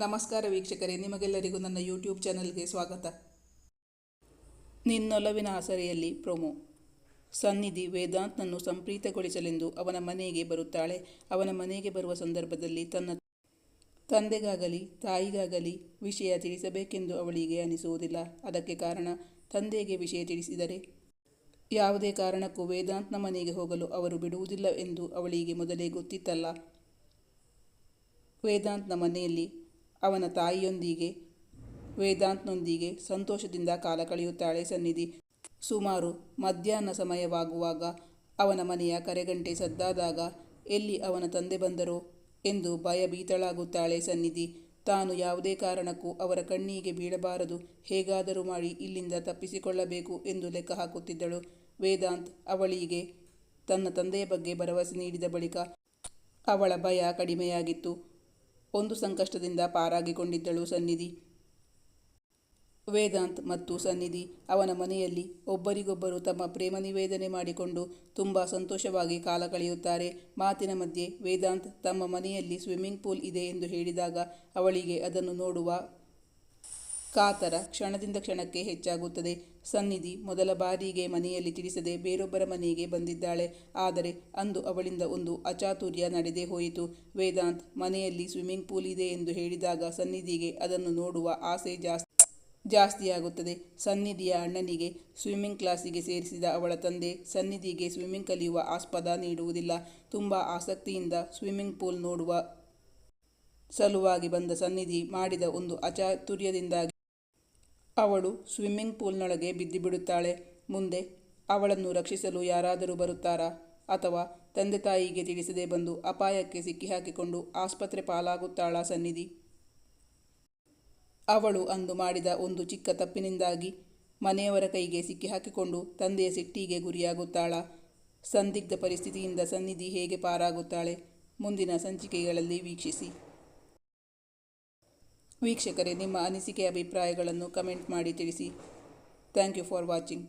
ನಮಸ್ಕಾರ ವೀಕ್ಷಕರೇ, ನಿಮಗೆಲ್ಲರಿಗೂ ನನ್ನ ಯೂಟ್ಯೂಬ್ ಚಾನಲ್ಗೆ ಸ್ವಾಗತ. ನಿನ್ನೊಲವಿನ ಆಸರೆಯಲ್ಲಿ ಪ್ರೊಮೋ. ಸನ್ನಿಧಿ ವೇದಾಂತ್ನನ್ನು ಸಂಪ್ರೀತಗೊಳಿಸಲೆಂದು ಅವನ ಮನೆಗೆ ಬರುತ್ತಾಳೆ. ಅವನ ಮನೆಗೆ ಬರುವ ಸಂದರ್ಭದಲ್ಲಿ ತನ್ನ ತಂದೆಗಾಗಲಿ ತಾಯಿಗಾಗಲಿ ವಿಷಯ ತಿಳಿಸಬೇಕೆಂದು ಅವಳಿಗೆ ಅನಿಸುವುದಿಲ್ಲ. ಅದಕ್ಕೆ ಕಾರಣ, ತಂದೆಗೆ ವಿಷಯ ತಿಳಿಸಿದರೆ ಯಾವುದೇ ಕಾರಣಕ್ಕೂ ವೇದಾಂತ್ನ ಮನೆಗೆ ಹೋಗಲು ಅವರು ಬಿಡುವುದಿಲ್ಲ ಎಂದು ಅವಳಿಗೆ ಮೊದಲೇ ಗೊತ್ತಿತ್ತಲ್ಲ. ವೇದಾಂತ್ನ ಮನೆಯಲ್ಲಿ ಅವನ ತಾಯಿಯೊಂದಿಗೆ ವೇದಾಂತ್ನೊಂದಿಗೆ ಸಂತೋಷದಿಂದ ಕಾಲ ಕಳೆಯುತ್ತಾಳೆ ಸನ್ನಿಧಿ. ಸುಮಾರು ಮಧ್ಯಾಹ್ನ ಸಮಯವಾಗುವಾಗ ಅವನ ಮನೆಯ ಕರೆಗಂಟೆ ಸದ್ದಾದಾಗ ಎಲ್ಲಿ ಅವನ ತಂದೆ ಬಂದರೋ ಎಂದು ಭಯಭೀತಳಾಗುತ್ತಾಳೆ ಸನ್ನಿಧಿ. ತಾನು ಯಾವುದೇ ಕಾರಣಕ್ಕೂ ಅವರ ಕಣ್ಣಿಗೆ ಬೀಳಬಾರದು, ಹೇಗಾದರೂ ಮಾಡಿ ಇಲ್ಲಿಂದ ತಪ್ಪಿಸಿಕೊಳ್ಳಬೇಕು ಎಂದು ಲೆಕ್ಕ ಹಾಕುತ್ತಿದ್ದಳು. ವೇದಾಂತ್ ಅವಳಿಗೆ ತನ್ನ ತಂದೆಯ ಬಗ್ಗೆ ಭರವಸೆ ನೀಡಿದ ಬಳಿಕ ಅವಳ ಭಯ ಕಡಿಮೆಯಾಗಿತ್ತು. ಒಂದು ಸಂಕಷ್ಟದಿಂದ ಪಾರಾಗಿಕೊಂಡಿದ್ದಳು ಸನ್ನಿಧಿ. ವೇದಾಂತ್ ಮತ್ತು ಸನ್ನಿಧಿ ಅವನ ಮನೆಯಲ್ಲಿ ಒಬ್ಬರಿಗೊಬ್ಬರು ತಮ್ಮ ಪ್ರೇಮ ನಿವೇದನೆ ಮಾಡಿಕೊಂಡು ತುಂಬ ಸಂತೋಷವಾಗಿ ಕಾಲ ಕಳೆಯುತ್ತಾರೆ. ಮಾತಿನ ಮಧ್ಯೆ ವೇದಾಂತ್ ತಮ್ಮ ಮನೆಯಲ್ಲಿ ಸ್ವಿಮ್ಮಿಂಗ್ ಪೂಲ್ ಇದೆ ಎಂದು ಹೇಳಿದಾಗ ಅವಳಿಗೆ ಅದನ್ನು ನೋಡುವ ಕಾತರ ಕ್ಷಣದಿಂದ ಕ್ಷಣಕ್ಕೆ ಹೆಚ್ಚಾಗುತ್ತದೆ. ಸನ್ನಿಧಿ ಮೊದಲ ಬಾರಿಗೆ ಮನೆಯಲ್ಲಿ ತಿಳಿಸದೆ ಬೇರೊಬ್ಬರ ಮನೆಗೆ ಬಂದಿದ್ದಾಳೆ. ಆದರೆ ಅಂದು ಅವಳಿಂದ ಒಂದು ಅಚಾತುರ್ಯ ನಡೆದೇ ಹೋಯಿತು. ವೇದಾಂತ್ ಮನೆಯಲ್ಲಿ ಸ್ವಿಮ್ಮಿಂಗ್ ಪೂಲ್ ಇದೆ ಎಂದು ಹೇಳಿದಾಗ ಸನ್ನಿಧಿಗೆ ಅದನ್ನು ನೋಡುವ ಆಸೆ ಜಾಸ್ತಿಯಾಗುತ್ತದೆ. ಸನ್ನಿಧಿಯ ಅಣ್ಣನಿಗೆ ಸ್ವಿಮ್ಮಿಂಗ್ ಕ್ಲಾಸಿಗೆ ಸೇರಿಸಿದ ಅವಳ ತಂದೆ ಸನ್ನಿಧಿಗೆ ಸ್ವಿಮ್ಮಿಂಗ್ ಕಲಿಯುವ ಆಸ್ಪದ ನೀಡುವುದಿಲ್ಲ. ತುಂಬ ಆಸಕ್ತಿಯಿಂದ ಸ್ವಿಮ್ಮಿಂಗ್ ಪೂಲ್ ನೋಡುವ ಸಲುವಾಗಿ ಬಂದ ಸನ್ನಿಧಿ ಮಾಡಿದ ಒಂದು ಅಚಾತುರ್ಯದಿಂದಾಗಿ ಅವಳು ಸ್ವಿಮ್ಮಿಂಗ್ ಪೂಲ್ನೊಳಗೆ ಬಿದ್ದುಬಿಡುತ್ತಾಳೆ. ಮುಂದೆ ಅವಳನ್ನು ರಕ್ಷಿಸಲು ಯಾರಾದರೂ ಬರುತ್ತಾರಾ, ಅಥವಾ ತಂದೆ ತಾಯಿಗೆ ತಿಳಿಸದೆ ಬಂದು ಅಪಾಯಕ್ಕೆ ಸಿಕ್ಕಿಹಾಕಿಕೊಂಡು ಆಸ್ಪತ್ರೆ ಪಾಲಾಗುತ್ತಾಳಾ ಸನ್ನಿಧಿ? ಅವಳು ಅಂದು ಮಾಡಿದ ಒಂದು ಚಿಕ್ಕ ತಪ್ಪಿನಿಂದಾಗಿ ಮನೆಯವರ ಕೈಗೆ ಸಿಕ್ಕಿಹಾಕಿಕೊಂಡು ತಂದೆಯ ಸಿಟ್ಟಿಗೆ ಗುರಿಯಾಗುತ್ತಾಳಾ? ಸಂದಿಗ್ಧ ಪರಿಸ್ಥಿತಿಯಿಂದ ಸನ್ನಿಧಿ ಹೇಗೆ ಪಾರಾಗುತ್ತಾಳೆ? ಮುಂದಿನ ಸಂಚಿಕೆಗಳಲ್ಲಿ ವೀಕ್ಷಿಸಿ. ವೀಕ್ಷಕರೇ, ನಿಮ್ಮ ಅನಿಸಿಕೆ ಅಭಿಪ್ರಾಯಗಳನ್ನು ಕಮೆಂಟ್ ಮಾಡಿ ತಿಳಿಸಿ. Thank you for watching.